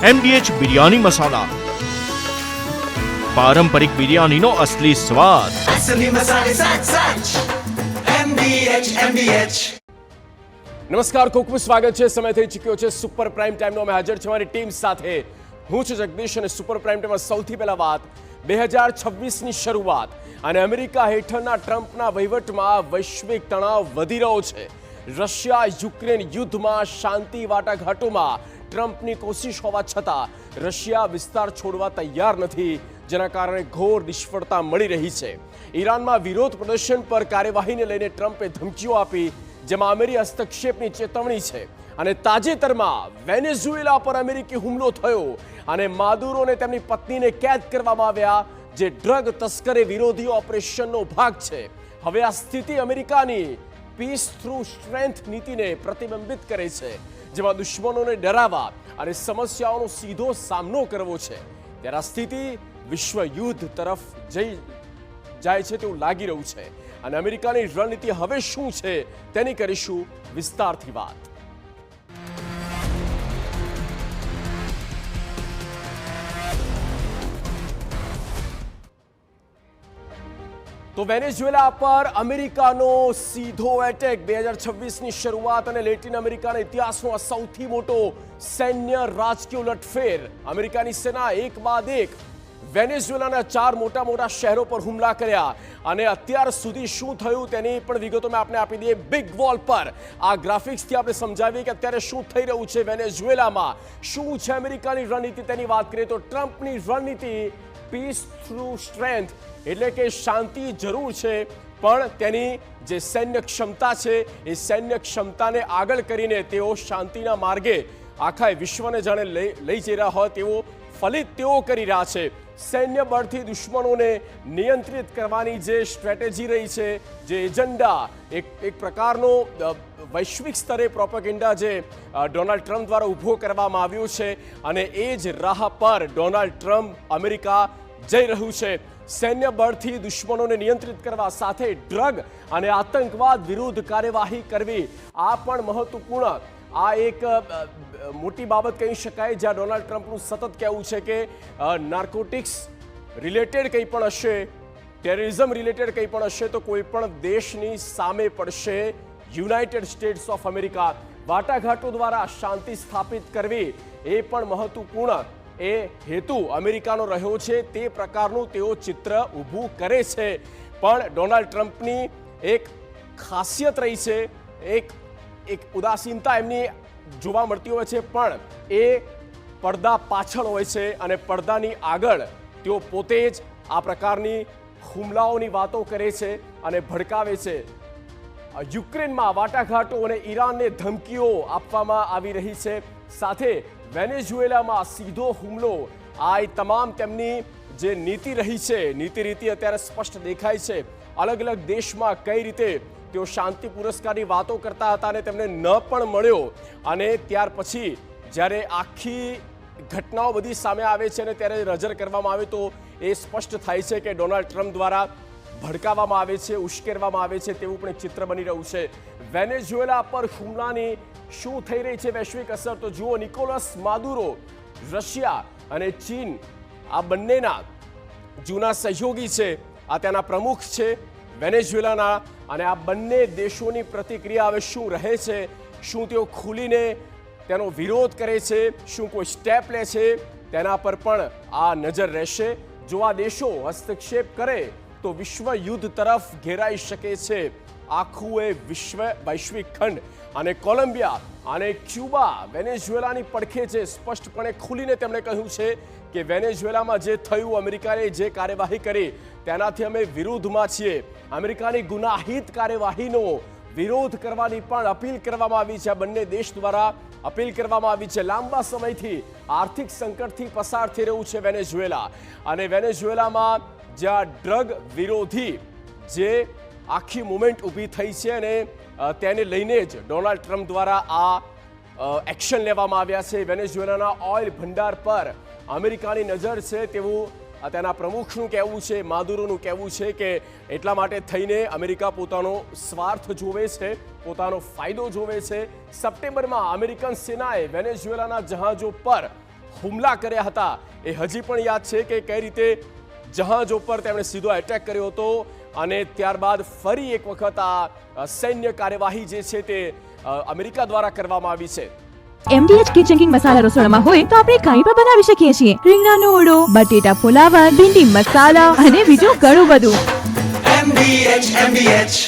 MDH biryani મસાલા, પારંપરિક બિરયાનીનો અસલી સ્વાદ. असली मसाले सच MDH. નમસ્કાર, ખૂબ ખૂબ સ્વાગત છે. સમય થઈ ચૂક્યો છે સુપર પ્રાઇમ ટાઈમનો. અમે હાજર છે મારી ટીમ સાથે. હું છું જગદીશ અને સુપર પ્રાઇમ ટાઈમમાં સૌથી પહેલા વાત 2026ની શરૂઆત અને અમેરિકા હેઠળના ટ્રમ્પના વહીવટમાં વૈશ્વિક તણાવ વધી રહ્યો છે. રશિયા યુક્રેન યુદ્ધમાં શાંતિ વાટાઘાટોમાં ટ્રમ્પની કોશિશ હોવા છતાં રશિયા વિસ્તાર છોડવા તૈયાર નથી, જેના કારણે ઘોર નિષ્ફળતા મળી રહી છે. ઈરાનમાં વિરોધ પ્રદર્શન પર કાર્યવાહીને લઈને ટ્રમ્પે ધમકીઓ આપી, જેમાં અમેરિકી હસ્તક્ષેપની ચેતવણી છે. અને તાજેતરમાં વેનેઝુએલા પર અમેરિકી હુમલો થયો અને માદુરોને તેમની પત્નીને કેદ કરવામાં આવ્યા, જે ડ્રગ તસ્કરી વિરોધી ઓપરેશનનો ભાગ છે. હવે આ સ્થિતિ અમેરિકાની પીસ થ્રુ સ્ટ્રેન્થ નીતિને પ્રતિબિંબિત કરે છે, જેમાં દુશ્મનોને ડરાવવા અને સમસ્યાઓનો સીધો સામનો કરવો છે. ત્યારે આ સ્થિતિ વિશ્વ યુદ્ધ તરફ જાય છે તેવું લાગી રહ્યું છે. અને અમેરિકાની રણનીતિ હવે શું છે તેની કરીશું વિસ્તારથી વાત. તો વેનેઝુએલા પર અમેરિકાનો સીધો એટેક. 2026ની શરૂઆત અને લેટિન અમેરિકાના ઇતિહાસનો આ સૌથી મોટો સૈન્ય રાજકીય ઉલટફેર. અમેરિકાની સેના એક બાદ એક વેનેઝુએલાના 4 મોટા મોટા શહેરો પર હુમલા કર્યા અને અત્યાર સુધી શું થયું તેની પણ વિગતો મેં આપને આપી દઈએ. બિગ વોલ પર આ ગ્રાફિક્સથી આપણે સમજાવીએ કે અત્યારે શું થઈ રહ્યું છે વેનેઝુએલામાં, શું છે અમેરિકાની રણનીતિ તેની વાત કરીએ તો ટ્રમ્પની રણનીતિ પીસ થ્રુ સ્ટ્રેન્થ, એટલે કે શાંતિ જરૂર છે પણ તેની જે સૈન્ય ક્ષમતા છે એ સૈન્ય ક્ષમતાને આગળ કરીને તેઓ શાંતિના માર્ગે આખા વિશ્વને જાણે લઈ જઈ રહ્યા હોય તેવો ફલિત તેઓ કરી રહ્યા છે. સૈન્ય બળથી દુશ્મનોને નિયંત્રિત કરવાની જે સ્ટ્રેટેજી રહી છે, જે એજન્ડા, એક પ્રકારનો વૈશ્વિક સ્તરે પ્રોપેગેન્ડા જે ડોનાલ્ડ ટ્રમ્પ દ્વારા ઊભો કરવામાં આવ્યો છે અને એ જ રાહ પર ડોનાલ્ડ ટ્રમ્પ અમેરિકા જઈ રહ્યું છે. સૈન્ય બળથી દુશ્મનોને નિયંત્રિત કરવા સાથે ડ્રગ અને આતંકવાદ વિરુદ્ધ કાર્યવાહી કરવી, આ પણ મહત્વપૂર્ણ, આ એક મોટી બાબત કહી શકાય. જ્યાં ડોનાલ્ડ ટ્રમ્પનું સતત કહેવું છે કે નાર્કોટિક્સ રિલેટેડ કંઈ પણ હશે, ટેરરિઝમ રિલેટેડ કંઈ પણ હશે તો કોઈ પણ દેશની સામે પડશે યુનાઇટેડ સ્ટેટ્સ ઓફ અમેરિકા. વાટાઘાટો દ્વારા શાંતિ સ્થાપિત કરવી એ પણ મહત્વપૂર્ણ એ હેતુ અમેરિકાનો રહ્યો છે. તે પ્રકારનું તેઓ ચિત્ર ઊભું કરે છે. પણ ડોનાલ્ડ ટ્રમ્પની એક ખાસિયત રહી છે, એક ઉદાસીનતા એમની જોવા મળતી હોય છે, પણ એ પડદા પાછળ હોય છે અને પડદાની આગળ તેઓ પોતે જ આ પ્રકારની હુમલાઓની વાતો કરે છે અને ભડકાવે છે. યુક્રેનમાં વાટાઘાટો અને ઈરાનને ધમકીઓ આપવામાં આવી રહી છે. સાથે વેનેઝુએલામાં સીધો હુમલો, આ તમામ તેમની જે નીતિ રહી છે, નીતિ અત્યારે સ્પષ્ટ દેખાય છે. અલગ અલગ દેશમાં કઈ રીતે તેઓ શાંતિ પુરસ્કારની વાતો કરતા હતા અને તેમને ન પણ મળ્યો અને ત્યાર પછી જ્યારે આખી ઘટનાઓ બધી સામે આવે છે અને ત્યારે નજર કરવામાં આવે તો એ સ્પષ્ટ થાય છે કે ડોનાલ્ડ ટ્રમ્પ દ્વારા ભડકાવવામાં આવે છે, ઉશ્કેરવામાં આવે છે તેવું પણ એક ચિત્ર બની રહ્યું છે. વેનેઝુએલા પર હુમલાની શું થઈ રહી છે વૈશ્વિક અસર તો જુઓ. નિકોલસ માદુરો, રશિયા અને ચીન આ બંનેના જૂના સહયોગી છે, આ ત્યાંના પ્રમુખ છે વેનેઝુએલાના. અને આ બંને દેશોની પ્રતિક્રિયા હવે શું રહે છે, શું તેઓ ખુલીને તેનો વિરોધ કરે છે, શું કોઈ સ્ટેપ લે છે, તેના પર પણ આ નજર રહેશે. જો આ દેશો હસ્તક્ષેપ કરે તો વિશ્વ યુદ્ધ તરફ ઘેરાઈ શકે છે આખું એ વૈશ્વિક ખંડ. અને કોલંબિયા અને ક્યુબા વેનેઝુએલાની પડખે છે. સ્પષ્ટપણે ખુલીને તેમણે કહ્યું છે કે વેનેઝુએલામાં જે થયું, અમેરિકાએ જે કાર્યવાહી કરી તેનાથી અમે વિરોધમાં છીએ. અમેરિકાની ગુનાહિત કાર્યવાહીનો વિરોધ કરવાની પણ અપીલ કરવામાં આવી છે. આ બંને દેશ દ્વારા અપીલ કરવામાં આવી છે. લાંબા સમયથી આર્થિક સંકટથી પસાર થઈ રહ્યું છે વેનેઝુએલા અને વેનેઝુએલામાં જ્યાં ડ્રગ વિરોધી જે આખી મુવમેન્ટ ઊભી થઈ છે અને તેને લઈને જ ડોનાલ્ડ ટ્રમ્પ દ્વારા આ એક્શન લેવામાં આવ્યા છે. વેનેઝુએલાના ઓઇલ ભંડાર પર અમેરિકાની નજર છે તેવું તેના પ્રમુખનું કહેવું છે, માદુરોનું કહેવું છે કે એટલા માટે થઈને અમેરિકા પોતાનો સ્વાર્થ જોવે છે, પોતાનો ફાયદો જોવે છે. સપ્ટેમ્બરમાં અમેરિકન સેનાએ વેનેઝુએલાના જહાજો પર હુમલા કર્યા હતા એ હજી પણ યાદ છે કે કઈ રીતે જહાજો પર તેમણે સીધો એટેક કર્યો હતો અને ત્યારબાદ ફરી એક વખત આ સૈન્ય કાર્યવાહી જે છે તે અમેરિકા દ્વારા કરવામાં આવી છે. MDH કિચન કિંગ મસાલા રસોડામાં હોય તો આપણે કાંઈ પણ બનાવી શકીએ છીએ. રીંગણાનો ઓળો, બટેટા ફુલાવર, ભીંડી મસાલા અને બીજું ઘણું બધું. MDH